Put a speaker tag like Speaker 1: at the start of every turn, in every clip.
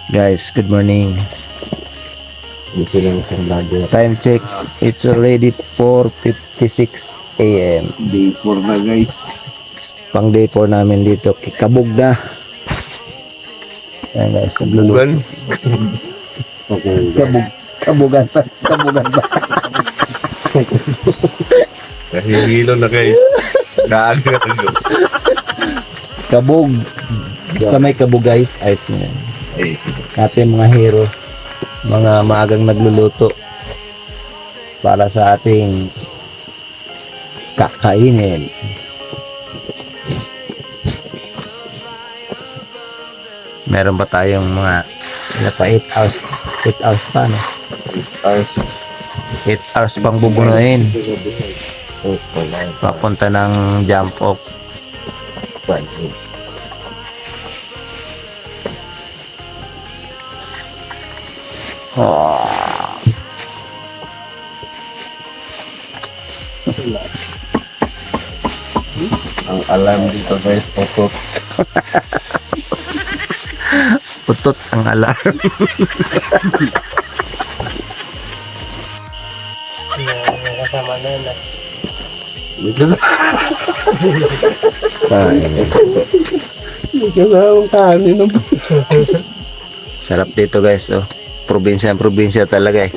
Speaker 1: Guys, good morning.
Speaker 2: Dito lang isang vlogger.
Speaker 1: Time check. It's already 4:56 AM.
Speaker 2: Day 4 na guys.
Speaker 1: Pang day 4 namin dito. Kabog na. Ayan guys, nagluluto.
Speaker 2: Okay.
Speaker 1: Kabugan pa. Kabugan pa.
Speaker 3: Nahihilo na guys. Naaga.
Speaker 1: Kabog. Basta may kabog guys. Ayos na yan. Ating mga hero. Mga maagang nagluluto. Para sa ating kakainin. Meron ba tayong mga pa 8 hours? 8 hours pa, no? 8 hours pang bubunuin. Papunta ng jump off. Oh.
Speaker 2: Ang alam dito guys, putot.
Speaker 1: Putot ang alarm.
Speaker 4: Kasama na yun.
Speaker 2: Kasamang kanin.
Speaker 1: Sarap dito guys, oh. Probinsya talaga eh.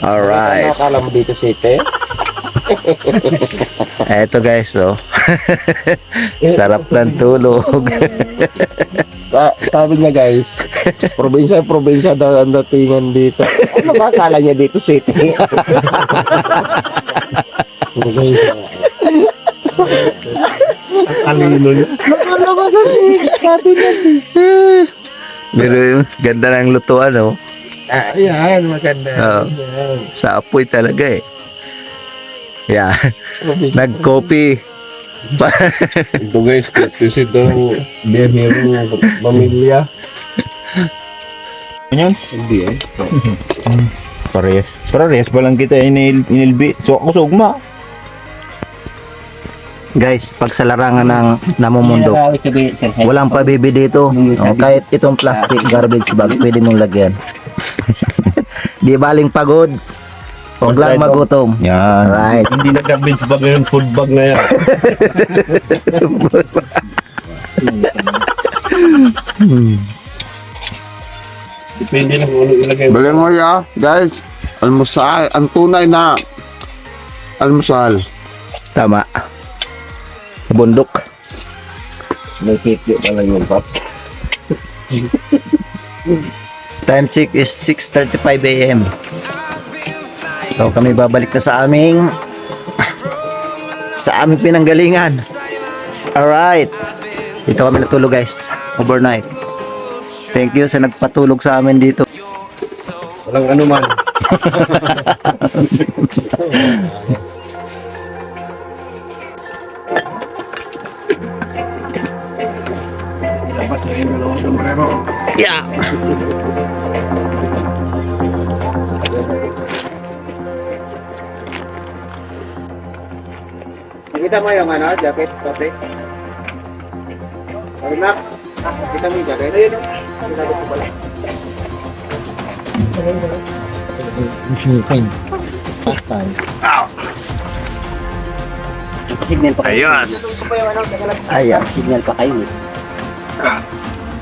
Speaker 1: Alright.
Speaker 2: Akala mo dito city?
Speaker 1: Eto guys, oh. Sarap ng tulog.
Speaker 2: Sabi niya guys, probinsya daw ang datingan dito. Ano ba akala niya dito city?
Speaker 3: Alino niya.
Speaker 1: Pero yung ganda ng lutuan, oh.
Speaker 2: Ayan, maganda.
Speaker 1: Oh. Sa apoy talaga eh. Yeah. Nag-copy.
Speaker 2: Ito guys, kasi ito biyahero pamilya.
Speaker 3: Yan?
Speaker 2: Hindi eh.
Speaker 3: Parehas pa lang kita inilbi. So ako sugma.
Speaker 1: Guys, pag sa larangan ng namumundok, walang pabibi dito. Oh, kahit itong plastic garbage bag, pwede mong lagyan. Di baling pagod. Huwag lang magutom.
Speaker 3: Yan.
Speaker 1: Right.
Speaker 3: Hindi na garbage bag na yun, food bag na yan. Depende lang kung ano ilagay mo.
Speaker 2: Balik mo ya, guys. Almusal, ang tunay na almusal.
Speaker 1: Tama. Bundok.
Speaker 2: May kityo pa lang yung pap.
Speaker 1: Time check is 6:35 AM. So kami babalik na sa aming pinanggalingan. Alright. Dito kami natulog guys. Overnight. Thank you sa nagpatulog sa amin dito.
Speaker 3: Walang ano man.
Speaker 1: Yeah.
Speaker 4: Nakita mo yung ano, jacket, kape? Nak, kita mo yung jacket? Ayun, sinagot ko pala. Signal pa kayo.
Speaker 3: Ayos.
Speaker 1: Ayos.
Speaker 4: Signal pa kayo.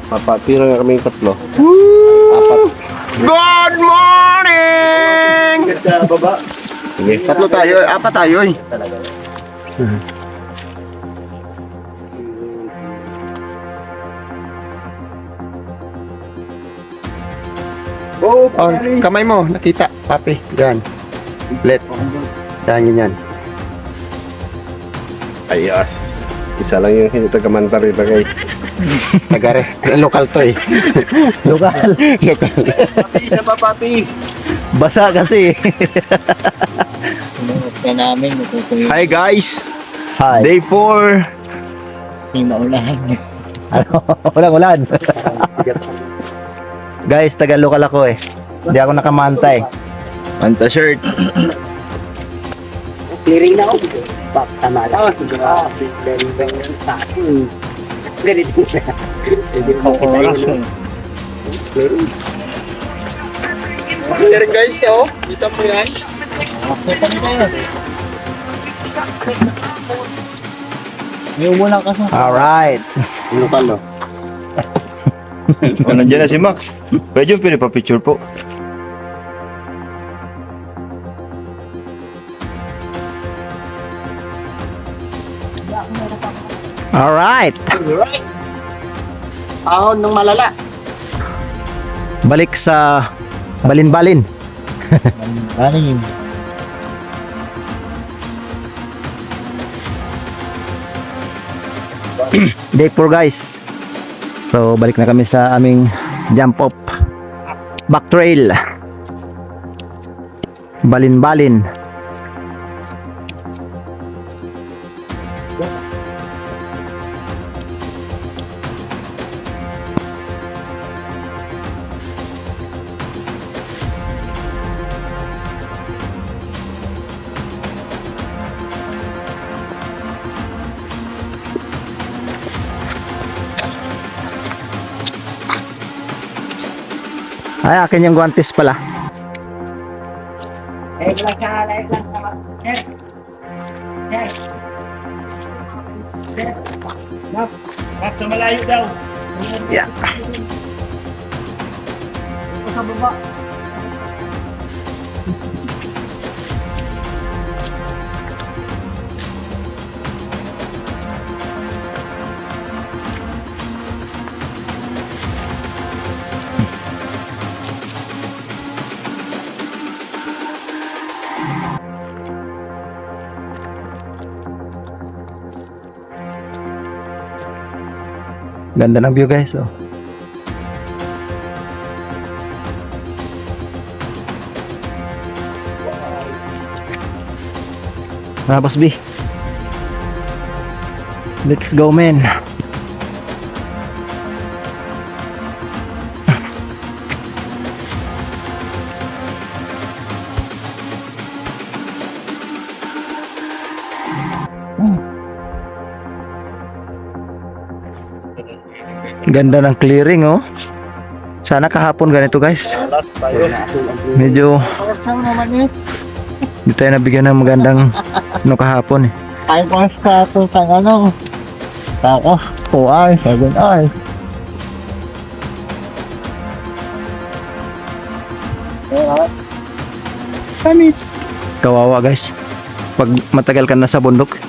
Speaker 2: Papatira nga kami tatlo.
Speaker 3: Good morning!
Speaker 4: Sa baba.
Speaker 2: Tatlo tayo, apat tayo eh.
Speaker 4: Oh,
Speaker 2: Oh, kamay mo, nakita, papi. Yan. Let. Yan, ganyan.
Speaker 3: Ayos. Isa lang yung hindi taga-manta rito guys.
Speaker 2: Tagare. Lokal to eh.
Speaker 1: Lokal.
Speaker 4: isa pa pati.
Speaker 1: Basa kasi.
Speaker 4: Kaya namin, natutuyo.
Speaker 3: Hi guys!
Speaker 1: Hi.
Speaker 3: Day 4.
Speaker 4: Hindi maulahan.
Speaker 1: Ano? Walang ulan. Guys, taga lokal ako eh. Hindi ako nakamanta eh.
Speaker 3: Manta shirt.
Speaker 4: Clearing na ako. Bak, tama lang. Beng-beng yan sa akin. Ganito na. Hindi mo kita yun. Meron guys, oh. Kita mo yan. Kita mo yan. May umulang ka sa...
Speaker 1: Alright.
Speaker 4: Lokal, no?
Speaker 5: O, nandiyan na si Max. Pwede yung pinipapicture po.
Speaker 1: Alright.
Speaker 4: Ahon ng malala.
Speaker 1: Balik sa balin-balin.
Speaker 4: Ano
Speaker 1: Day 4 guys. So balik na kami sa aming jump off back trail. Balin-balin. Ay, akin yung guantes pala.
Speaker 4: Malayo daw.
Speaker 1: Yeah.
Speaker 4: Sa baba.
Speaker 1: Ganda ng view guys, oh. Boss B. Let's go, man. Ganda ng clearing, oh. Sana kahapon ganito guys. Medyo hindi tayo nabigyan ng magandang kahapon eh.
Speaker 4: Ay, mas kapo sa ano. Tapos, 2 hours, 7 hours.
Speaker 1: Kawawa guys. Pag matagal ka na sa bundok,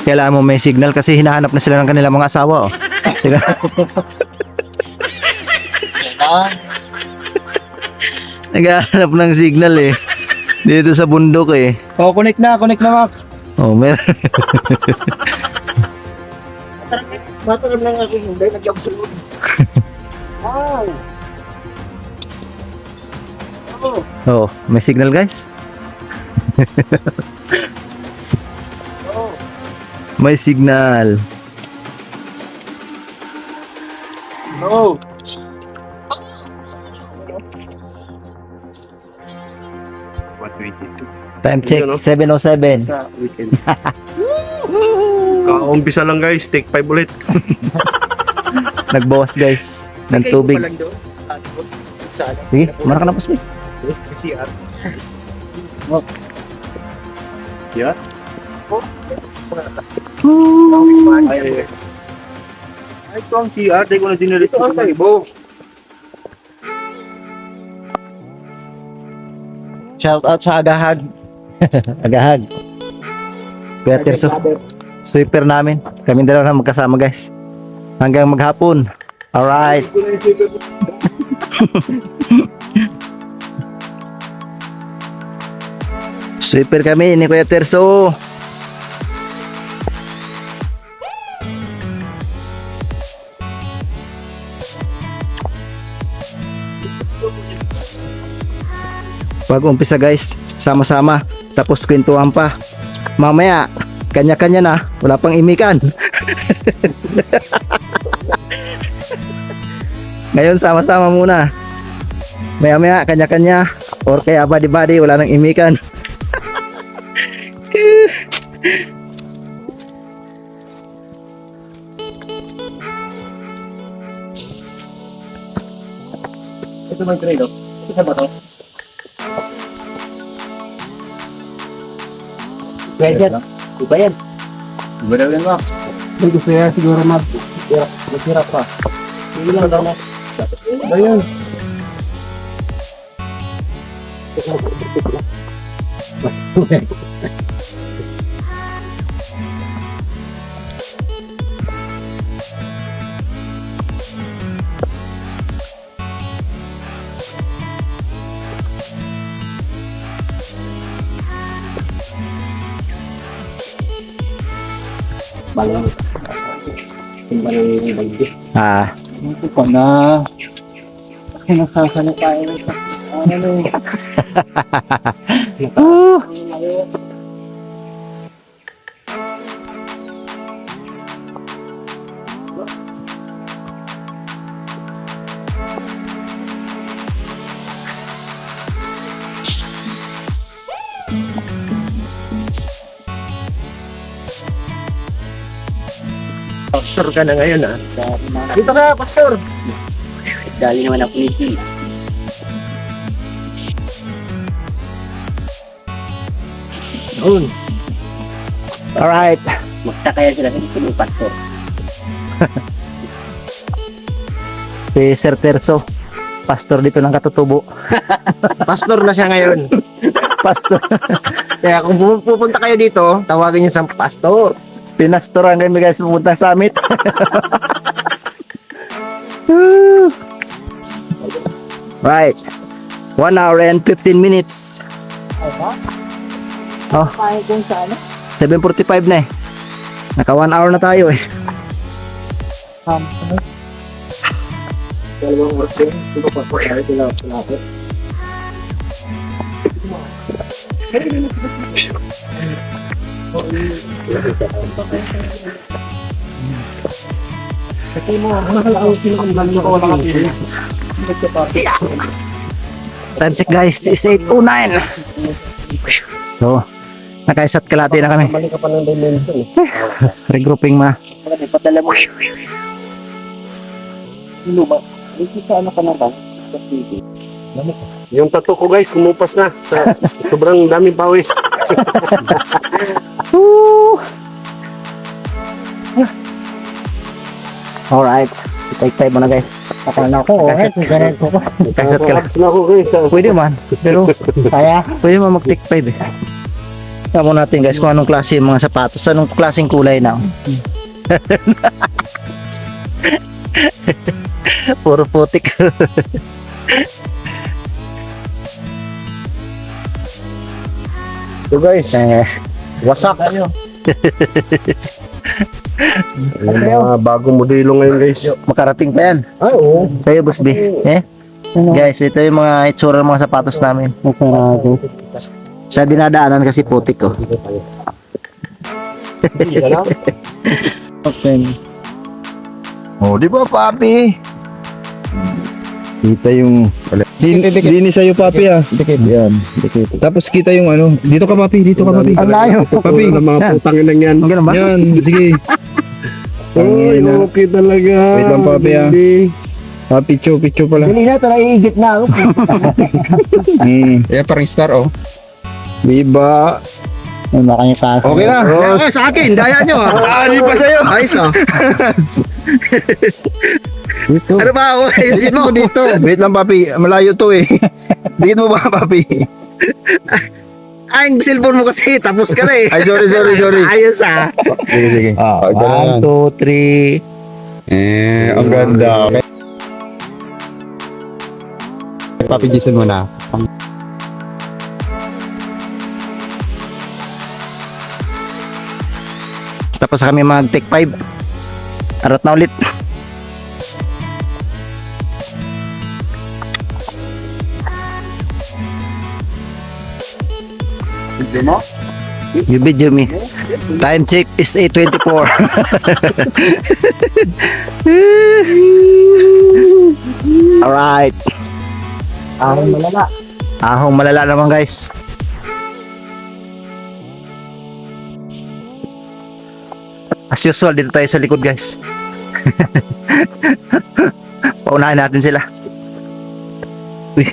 Speaker 1: kailangan mo may signal kasi hinahanap na sila ng kanilang mga asawa, oh. Naghahanap ng signal eh. Dito sa bundok eh.
Speaker 4: Oh, connect na, Max.
Speaker 1: Oh, meron.
Speaker 4: Mataram lang ako hindi, nag-jump sa loob. Wow!
Speaker 1: Oh, may signal guys. May signal.
Speaker 4: No!
Speaker 1: Time check, 7:07.
Speaker 3: Sa weekend. Kaumpisa lang guys, take 5 ulit.
Speaker 1: Nagbawas guys ng tubig. Sige, mana ka na boss.
Speaker 3: CR.
Speaker 4: Yeah?
Speaker 3: Ay, ito ang CR, di ko na dinalit.
Speaker 4: Ito ang taibo.
Speaker 1: Shout out sa Agahag. Agahag. Kuya Tirso, sweeper namin. Kami dalawa na magkasama guys. Hanggang maghapon. Alright. Sweeper kami ni Kuya Tirso. Pag umpisa guys, sama-sama, tapos kwentuhan pa. Mamaya, kanya-kanya na, wala pang imikan. Ngayon sama-sama muna. Maya-maya, kanya-kanya, or kaya body-body, wala nang imikan.
Speaker 4: Ito ba yung trade off? Ito ba to? Pwede yan. Iba yan.
Speaker 3: Iba daw yan, Max.
Speaker 4: May gusto yan siguro masirap pa. Sige lang daw.
Speaker 3: Iba yan.
Speaker 4: Balang. Balang bagyo.
Speaker 1: Ah,
Speaker 4: Ito pa na. Nasasano tayo sa ano
Speaker 2: Pastor ka na ngayon, ah.
Speaker 4: Dito ka, pastor. Dali naman ako nito.
Speaker 2: Doon.
Speaker 1: alright.
Speaker 4: Magtakaya sila sa ito, pastor.
Speaker 1: Si Sir Terso, pastor dito ng Katutubo.
Speaker 2: Pastor na siya ngayon.
Speaker 1: Pastor.
Speaker 2: Kaya kung pupunta kayo dito, tawagin niyo sa pastor.
Speaker 1: Pinastoran kami guys pupunta sa summit. Right. 1 hour and 15 minutes. Oh.
Speaker 4: Kaya kung sa ano?
Speaker 1: 7:45 na eh. Naka 1 hour na tayo eh.
Speaker 4: Dalawang oras din. Ito pa po. Kaya sila. Kasi mo, mahal ang pinakang ko wala kapili.
Speaker 1: Time check guys, is 8:09. So, nakaisat kalati na kami.
Speaker 4: Balik ka pa ng dimension.
Speaker 1: Regrouping ma.
Speaker 4: Padala mo. Luma. Dito sa ano ka na ba? Sa TV.
Speaker 3: Yung tattoo ko guys, kumupas na. Sa sobrang daming pawis.
Speaker 1: Alright. Take time muna guys.
Speaker 4: Ako na ako.
Speaker 1: Kaset.
Speaker 4: Ganyan ko.
Speaker 1: Kaisat ka lang.
Speaker 3: Collapse na ako guys.
Speaker 1: Pwede man. Pero,
Speaker 4: Kaya.
Speaker 1: pwede man mag-take 5 eh. Tama natin guys kung anong klase yung mga sapatos. Anong klaseng kulay na. Puro putik.
Speaker 2: So guys, wasak.
Speaker 3: Yung mga bagong modelo ngayon guys.
Speaker 1: Makarating pa yan.
Speaker 2: Ay, oo.
Speaker 1: Sa'yo, Boss B. Eh? Guys, ito yung mga itsura ng mga sapatos namin. Sa dinadaanan kasi putik ko.
Speaker 5: Oh, di ba, papi? Kita yung... Linis sa'yo, papi, ah.
Speaker 2: Dikit.
Speaker 5: Yan. Tapos kita yung ano. Dito ka, papi. Dito ka, papi.
Speaker 1: Ang layo.
Speaker 5: Papi.
Speaker 3: Ng mga
Speaker 1: Yan.
Speaker 3: putang inang yan.
Speaker 1: Ganun ba?
Speaker 5: Yan. Sige.
Speaker 3: Uy,
Speaker 5: Tangina.
Speaker 3: okay talaga.
Speaker 5: Wait lang, papi, ah. Ah, picho pala.
Speaker 4: Kanina ito naiigit na ako.
Speaker 5: Yan, parang star, oh. Diba?
Speaker 4: May makanya sa
Speaker 5: Okay na.
Speaker 1: sa akin, daya nyo.
Speaker 5: Ano pa sa'yo?
Speaker 1: Ayos oh. Ano ba ako? Ayusin mo dito.
Speaker 5: Wait lang, papi. Malayo to, eh. Dikit mo ba, papi?
Speaker 1: Ay, yung cellphone mo kasi, tapos ka na eh.
Speaker 5: Ay, sorry.
Speaker 1: Ayos ah.
Speaker 5: Sige. Ah,
Speaker 1: 1, 2, 3.
Speaker 5: Ang ganda. Papi Jason mo na.
Speaker 1: Tapos kami mag-take 5. Arat na ulit. You video me. Time check is 8:24. Alright.
Speaker 4: Ahong malala.
Speaker 1: Ahong malala naman guys. As usual, dito tayo sa likod guys. Paunahin natin sila. Uy.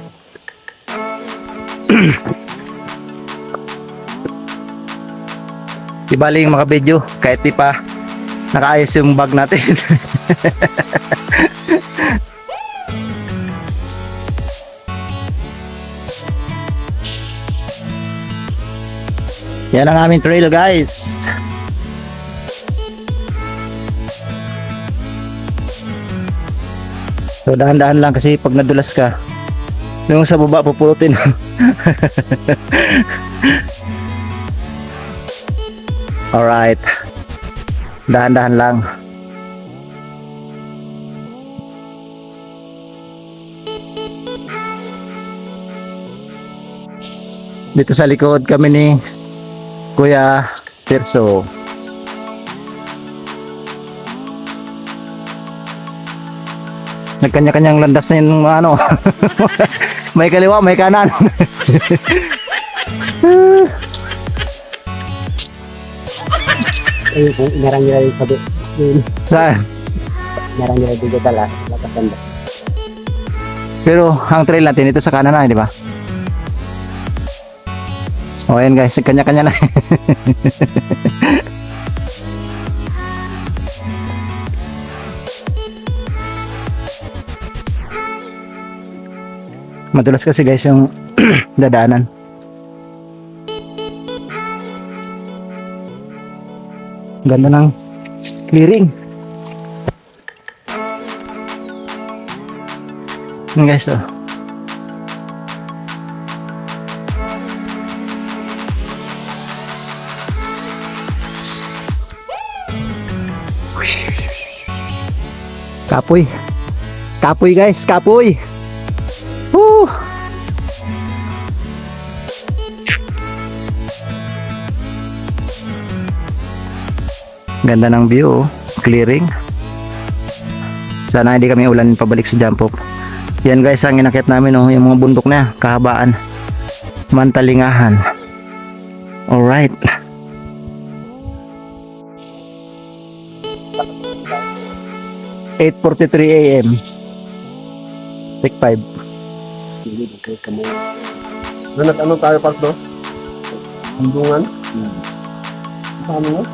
Speaker 1: Di bali yung mga video kahit di pa nakaayos yung bag natin. Yan ang aming trail, guys. So dahan-dahan lang kasi pag nadulas ka, yung sa baba pupulutin. Alright, dahan-dahan lang. Dito sa likod kami ni Kuya Tirso. Nagkanya-kanyang landas na yung ano. May kaliwa, may kanan.
Speaker 4: Ayun po, inarang-nila yung sabi.
Speaker 1: Saan?
Speaker 4: Inarang-nila yung dito tala. Lapatanda.
Speaker 1: Pero ang trail natin ito sa kanan na, di ba? O ayan guys, kanya-kanya na. Madulas kasi guys yung dadaanan. Ganda ng clearing. Yan guys, oh. Kapoy. Kapoy guys, kapoy. Woo! Ganda ng view, oh. Clearing. Sana hindi kami ulan pabalik sa jump off. Yan guys ang inakyat namin, oh, yung mga bundok na kahabaan. Mantalingahan. Alright. (8:43 AM) Take 5.
Speaker 3: Ano tayo park do? Bundungan? Paano nga?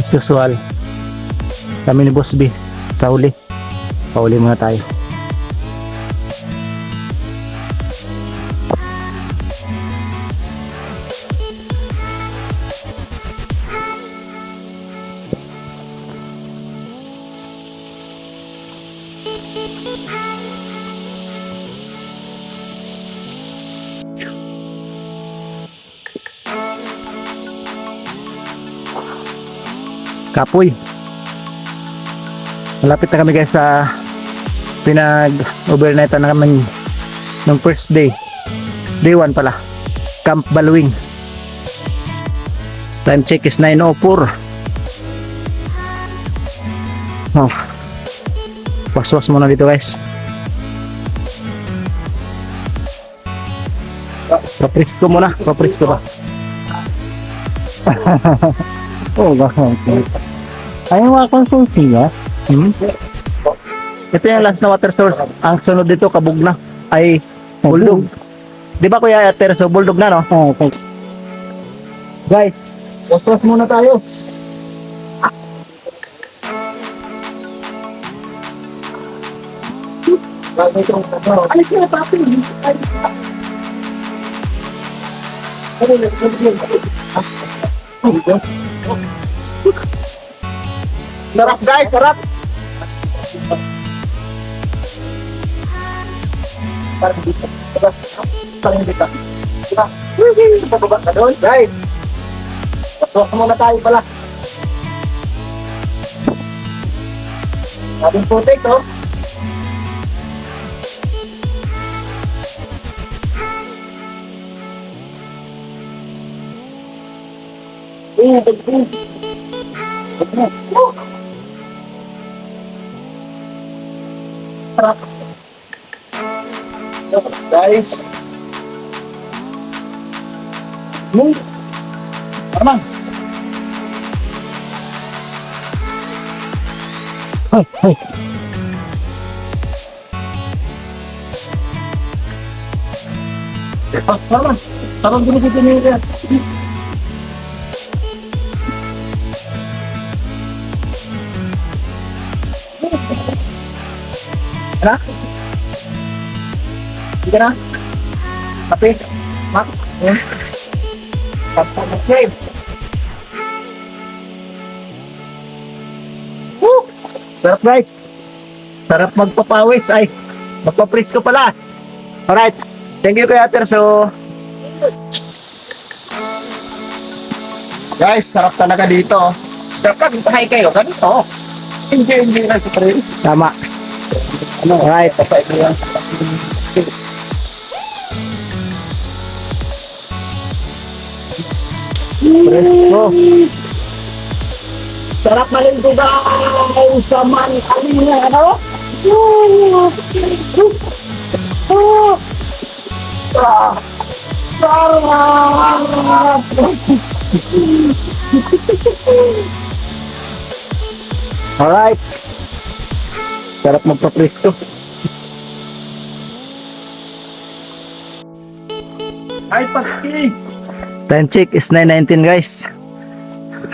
Speaker 1: As usual, kami ni Boss B sa huli. Pauli muna tayo. Kapoy. Malapit na kami guys sa pinag-overnightan na kami ng first day. Day 1 pala. Camp Baluing. Time check is 9:04. Oh. Was-was muna dito guys. Paprisko muna. Paprisko ba? Oh, bakit? Ayaw mga konsulsi niya. Ito yung last na water source. Ang sunod dito, Kabugna. Ay, Buldog. Di ba Kuya Terso, Buldog na, no? Oo, okay. Guys, was-was muna tayo. Alis na papi. Sarap guys, sarap. Parang dito. Parang dito. Diba? Pababa ka doon, guys. Pasok muna tayo pala. Sabing putik, oh.
Speaker 4: Guys. Arman. Hey. Arman. Arman dulu kita ni dia. Ana? Hindi na? Kape? Mak? Okay. Woo! Sarap guys. Sarap magpapawis. Ay, magpapresko pala. Alright. Thank you Kuya Terso. Guys, sarap talaga dito. Dapat magpahay kayo. Ganito. Enjoy lang sa trail.
Speaker 1: Tama.
Speaker 4: Ano?
Speaker 1: Alright.
Speaker 4: Presko. Sarap maligo guys sa kanina, ano? Sarap!
Speaker 1: Alright. Sarap magpapresko.
Speaker 4: Ay, pati!
Speaker 1: Time check is 9:19 guys.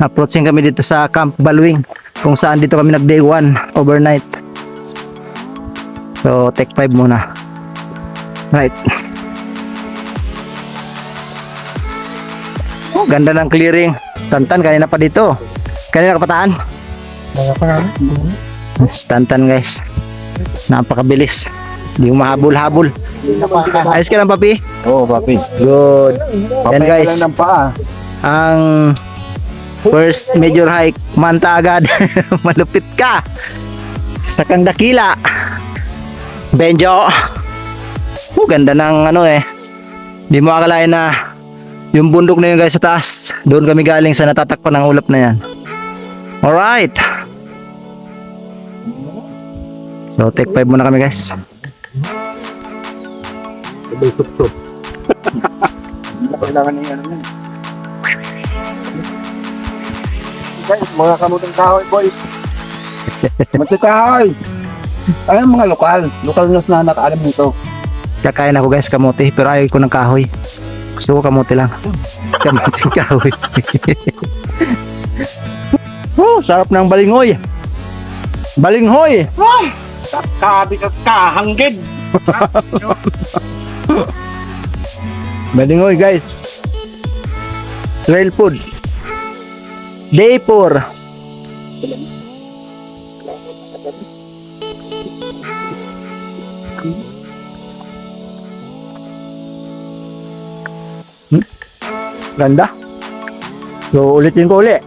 Speaker 1: Approaching kami dito sa Camp Baluing, kung saan dito kami nag day 1 overnight. So take 5 muna. Right. Oh, ganda ng clearing. Tantan kanina pa dito. Kanina kapataan. Tantan guys. Napakabilis. Hindi mo mahabol-habol. Ayos ka lang papi?
Speaker 2: Oo, papi.
Speaker 1: Good. Yan guys.
Speaker 2: Lang ng paa.
Speaker 1: Ang first major hike, manta agad. Malupit ka sa kang dakila. Benjo. Ganda ng ano eh. Di mo akalain na yung bundok na yun guys sa taas, doon kami galing sa natatakpan ng ulap na yan. Alright. So take 5 muna kami guys.
Speaker 3: Sup-sup.
Speaker 2: Kailangan niya ano. Guys, mga kamutong kahoy, boys. Kamutong kahoy. Ano mga lokal? Lokal news na nakaalam nito.
Speaker 1: Kakain ako guys kamote, pero ayaw ko ng kahoy. Gusto ko kamote lang. Kamote kahoy. Oh, sarap ng balinghoy. Balinghoy.
Speaker 4: Kabi ka kahanggid!
Speaker 1: Balinghoy guys. Trail food. Day 4. Ganda. So ulitin ko uli.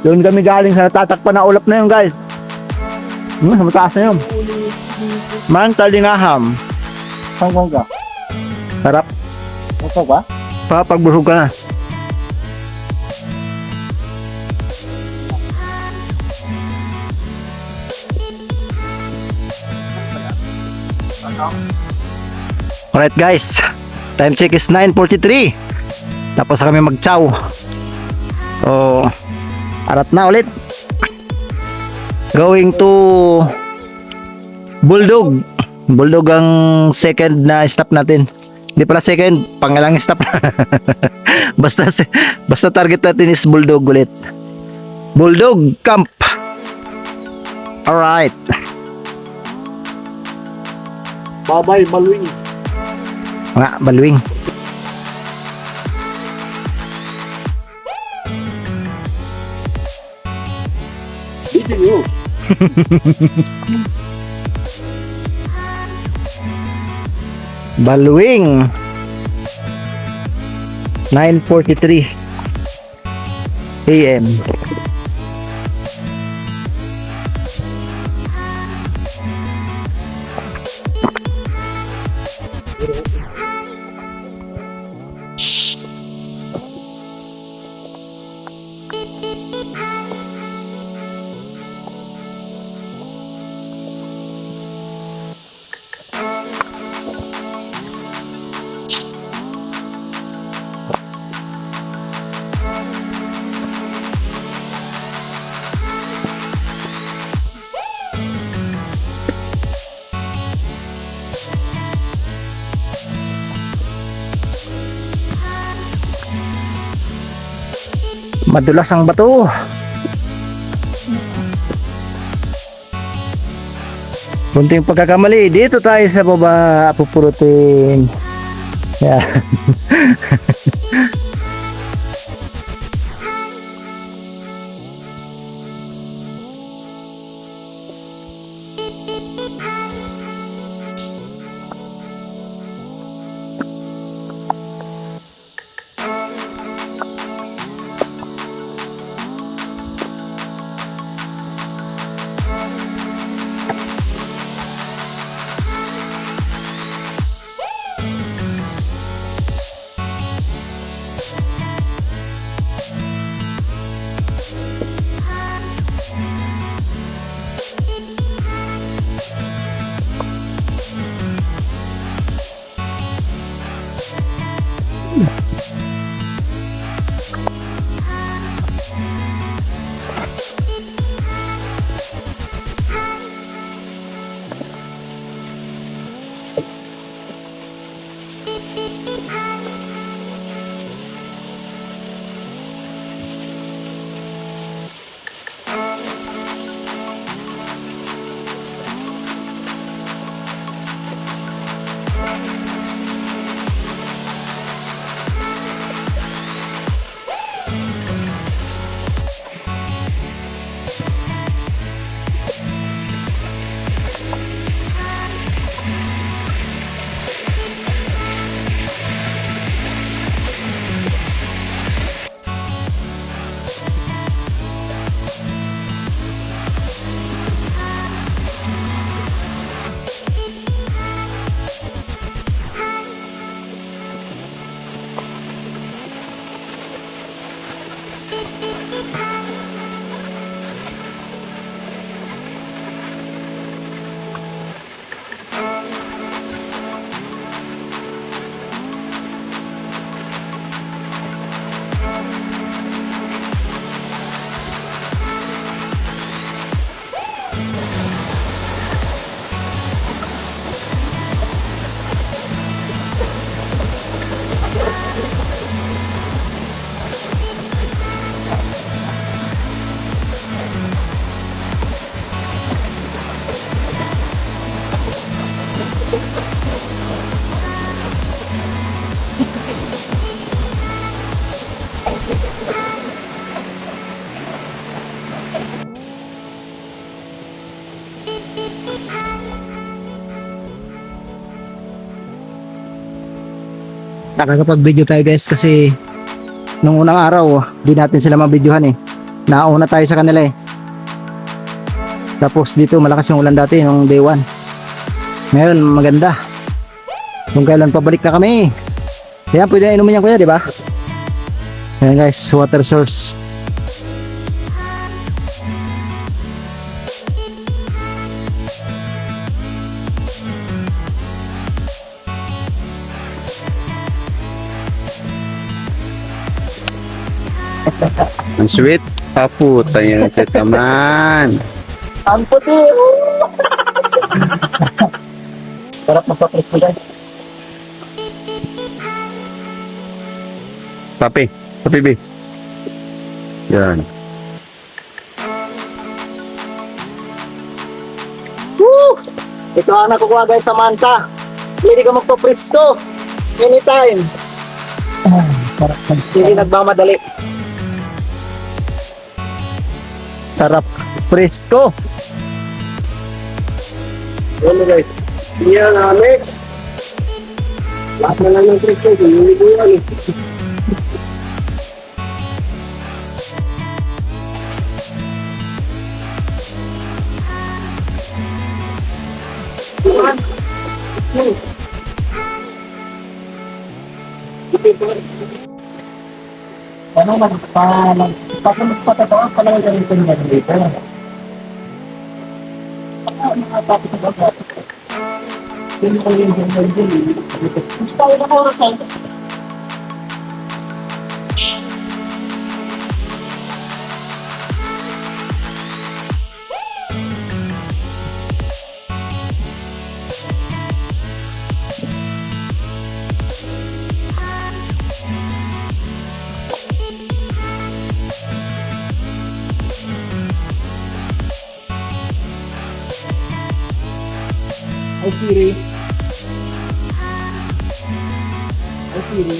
Speaker 1: Doon kami galing sa natatakpan na ulap na yun guys. Sa mataas na yun. Mantalingaham.
Speaker 2: Sangkong ka?
Speaker 1: Sarap.
Speaker 2: Ito ba?
Speaker 1: Pagbusog ka na. Alright guys, time check is 9:43. Tapos kami mag-chow. So, arat na ulit. Going to Bulldog. Bulldog ang second na stop natin. Hindi pala second, pangalang stop. basta target natin is Bulldog ulit. Bulldog Camp. Alright.
Speaker 3: Bye-bye, Baluing.
Speaker 1: Mga baluing.
Speaker 3: Dito nyo.
Speaker 1: Baluing 9:43 AM. Madulas ang bato. Kunting pagkakamali, dito tayo sa baba pupurutin. Yeah. Nakakapag-video tayo guys kasi nung unang araw di natin sila mabidyohan eh. Nauna tayo sa kanila eh. Tapos dito malakas yung ulan dati nung day 1. Ngayon maganda. Kung kailan pabalik na kami. Kaya pwede na inumin yan kuya, di ba? Ayan guys, water source.
Speaker 2: Ang sweet. Paputa yan sa taman.
Speaker 1: Ang puti! Sarap magpapres ko guys.
Speaker 2: Papi. Papi, B. Yan.
Speaker 1: Woo! Ito ang nakukuha guys sa manta. Pwede ka magpapresto anytime. Hindi nagmamadali. Sarap presko.
Speaker 3: Ano guys? Yan next. Lahat na lang ng trick ko. Hindi ko yan eh.
Speaker 1: Ano magpatatawa pala yung ganito niya dito. Mga topic na ba? Sino ko yung ganyan din? Gusto ko na oras tayo.
Speaker 4: Ay, kiri. Ay, kiri.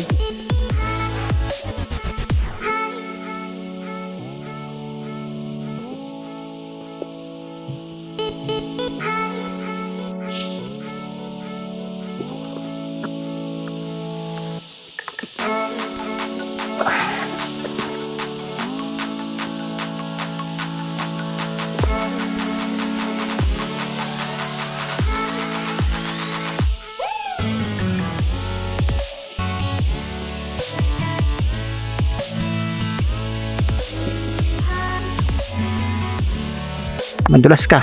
Speaker 1: Madulas ka.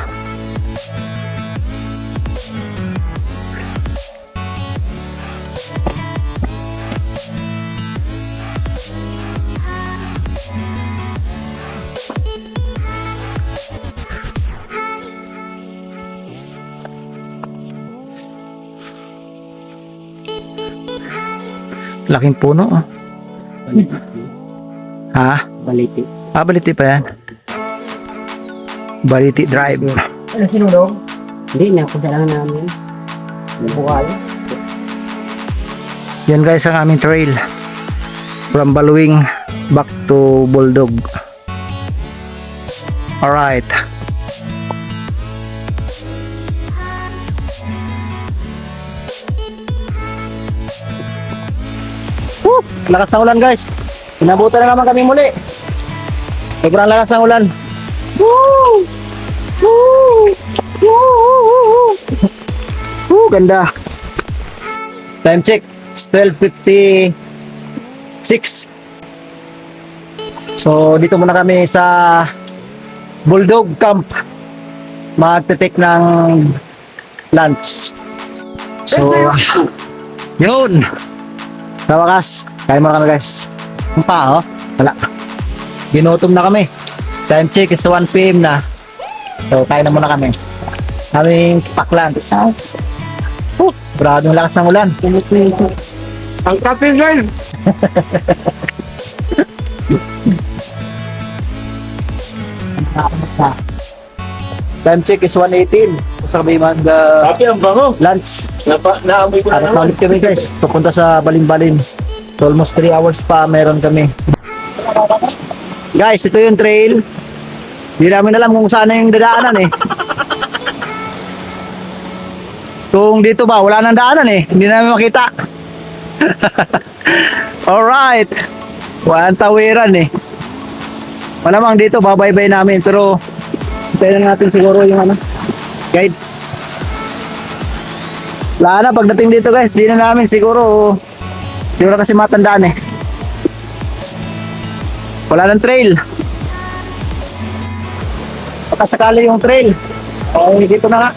Speaker 1: Laking puno. Oh. Ha?
Speaker 4: Baliti.
Speaker 1: Ah, Baliti pa yan. Baliti Drive.
Speaker 4: Ano sinulong?
Speaker 3: Hindi, nakudalangan namin.
Speaker 4: Bukal.
Speaker 1: Yan guys ang aming trail. From Baluing back to Bulldog. Alright.
Speaker 4: Lakas ng ulan guys. Pinabutan na naman kami muli. Sobrang lakas ng ulan. Woo! Woo! Woo! Woo! Ganda. Time check. It's 12:56. So dito muna kami sa Bulldog Camp. Magte-take ng lunch. So yun. Sa wakas, kain muna kami guys. Ang pa, oh. Wala. Ginutom na kami. Time check is 1 PM na. So, kain na muna kami. Aming paklans. Brado ang lakas ng ulan.
Speaker 3: Ang kapil guys!
Speaker 4: Time check is 1:18. Kung sa kami
Speaker 3: Tapi ang bango.
Speaker 4: lunch.
Speaker 3: Naamoy ko na
Speaker 4: At
Speaker 3: naman.
Speaker 4: ulit kami guys. Pupunta sa Balin-Balin. So, almost 3 hours pa meron kami. Guys, ito yung trail. Hindi namin alam kung saan na yung dadaanan eh. Kung dito ba, wala nang daanan eh. Hindi namin makita. Alright. Walang tawiran eh. Malamang dito, babaybay namin. Pero, hintayin na natin siguro yung ano, guide. Wala na, pagdating dito guys, di na namin siguro, siguro kasi matandaan eh. Wala ng trail. Pagkasakali yung trail. Okay, dito na nga.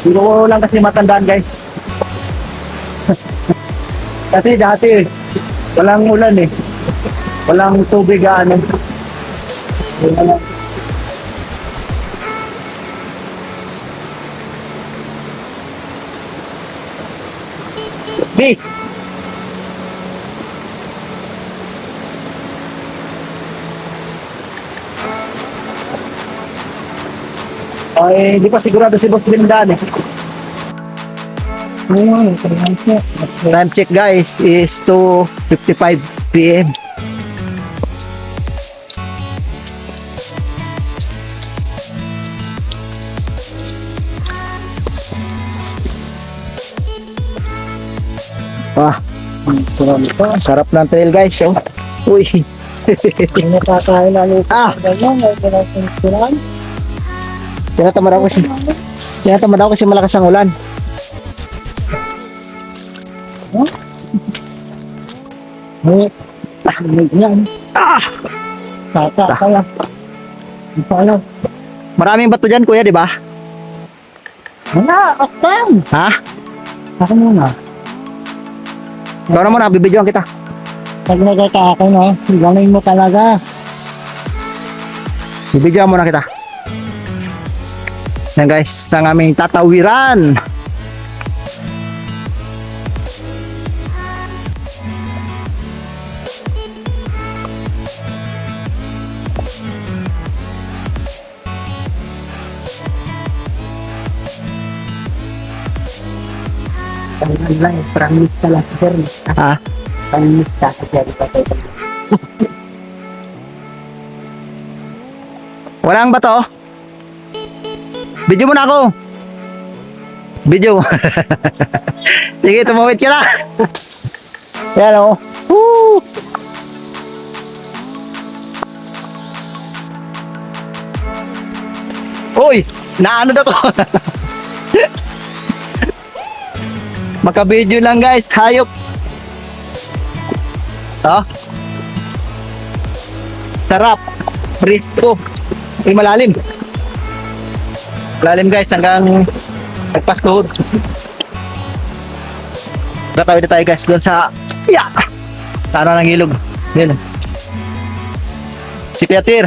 Speaker 4: Siguro lang kasi matandaan guys. Kasi dati, walang ulan eh. Walang tubig ano. B. Ay, di pa sigurado si Boss Bindaan eh. Time check guys is 2:55 PM. Ah, sarap ng trail guys. Oh. Uy.
Speaker 3: Nakakain na nito.
Speaker 4: Ah,
Speaker 3: Ganyan, may pinasinsiran.
Speaker 4: tinatamad ako kasi malakas ang ulan.
Speaker 3: Ganyan. Tata, kaya. Hindi pa alam.
Speaker 4: Maraming bato dyan kuya, di ba?
Speaker 3: Wala, aktan.
Speaker 4: Ha?
Speaker 3: Ako muna.
Speaker 4: Ikaw na muna, bibidyoan kita.
Speaker 3: Pag nagkaka ako na, gawin mo talaga.
Speaker 4: Bibidyoan muna kita. Yan guys, ang aming tatawiran.
Speaker 3: Prangista lang si Sir.
Speaker 4: Ha?
Speaker 3: Prangista si Sir.
Speaker 4: Walang bato? Video mo na ako. Video. Sige, tumawid ka na. Yan o. Woo! Uy, naano na to? Maka-video lang guys, hayop. Oh. Sarap. Frisco. Ay, malalim. Malalim guys, hanggang nagpastuhod. Tatawid na tayo guys doon sa tara ng ilog. Yun. Si Piatir.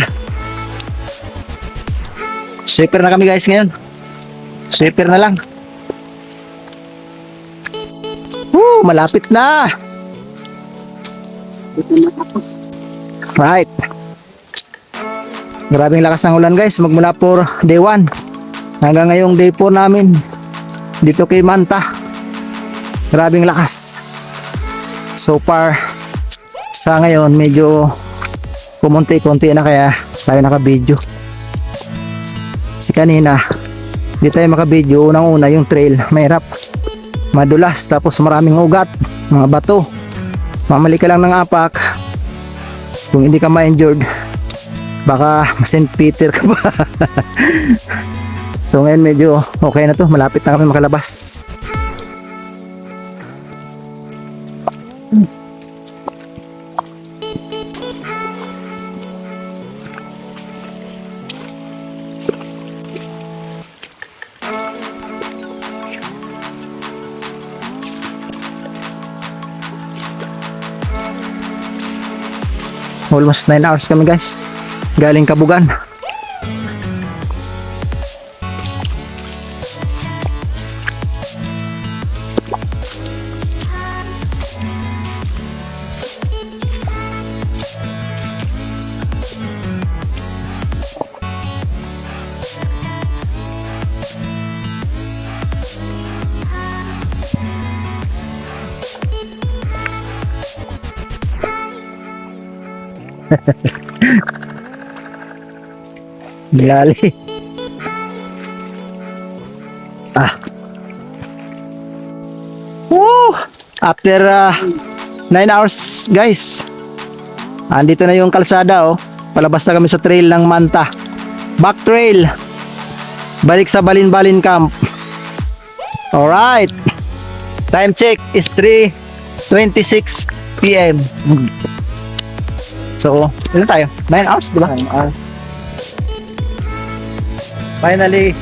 Speaker 4: Sweeper na kami guys ngayon. Sweeper na lang. Malapit na. Right. Grabing lakas ng ulan guys, magmula for day 1 hanggang ngayong day 4 namin dito kay Manta. Grabing lakas. So far sa ngayon medyo kumunti-kunti na kaya tayo naka-video. Si kanina di tayo maka-video, unang-una yung trail mahirap, madulas, tapos maraming ugat, mga bato. Mamali ka lang ng apak, kung hindi ka ma-injured baka St. Peter ka ba. So ngayon medyo okay na to, malapit na kami makalabas. Almost 9 hours kami guys, galing Kabugan. Gali. Woo! After 9 hours guys, andito na yung kalsada oh. Palabas na kami sa trail ng Manta. Back trail. Balik sa Balin-Balin Camp. Alright. Time check is 3:26 PM. So, ilan tayo? 9 hours, di ba? 9 hours. Finally.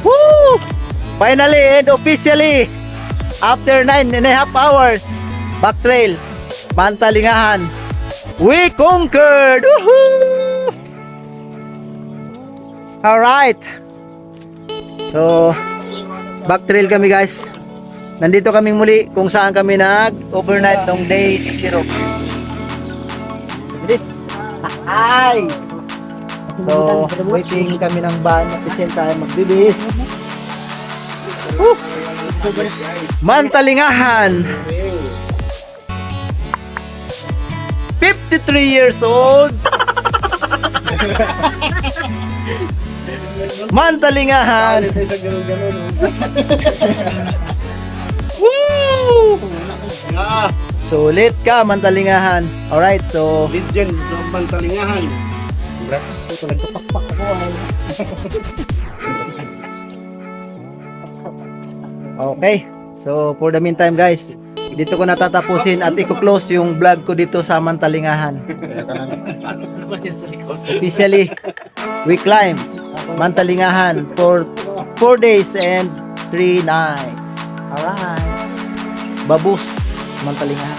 Speaker 4: Woo! Finally and officially, after 9.5 hours, back trail, Manta Lingahan, we conquered! Woohoo! Alright. So, back trail kami guys. Nandito kami muli kung saan kami nag-overnight nung day 0. This. Hi! So, waiting kami ng van at the same time magbibis. Manta Lingahan. 53 years old. Manta Lingahan. Woo! Sulit ka, Manta Lingahan. Alright, so
Speaker 3: Legend sa Manta Lingahan.
Speaker 4: so nagkapakpak ako. Okay. So for the meantime guys, dito ko natatapusin at i-close yung vlog ko dito sa Manta Lingahan. Officially, we climb Manta Lingahan for 4 days and 3 nights. Alright. Babus, Manta Lingahan.